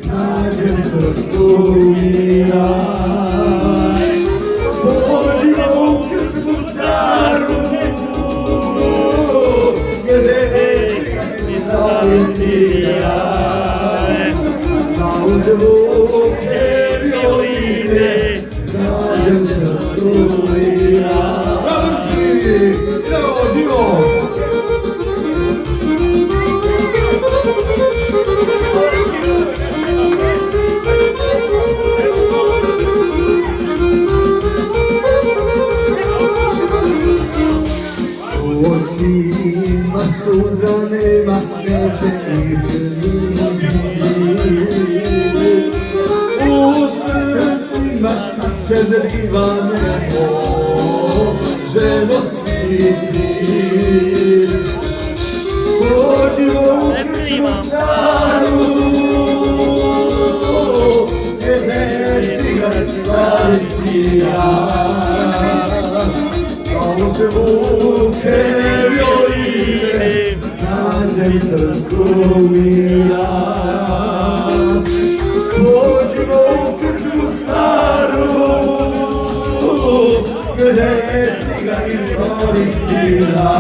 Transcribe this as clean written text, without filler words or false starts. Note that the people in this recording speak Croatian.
Nađem se sumiraj, pođimo u kršku staru, gdje mi zavisi jaj. Na uzvuke violine, nađem se sumiraj. Očima suza nema, neće ih u srcima se zriva nebo, želost biti. Pođimo u kršku staru, gdje si ga zavisi jaj. Uzvuke violine, nađem se sumiraj. Pođimo u kršku staru, gdje si ga iskoristila.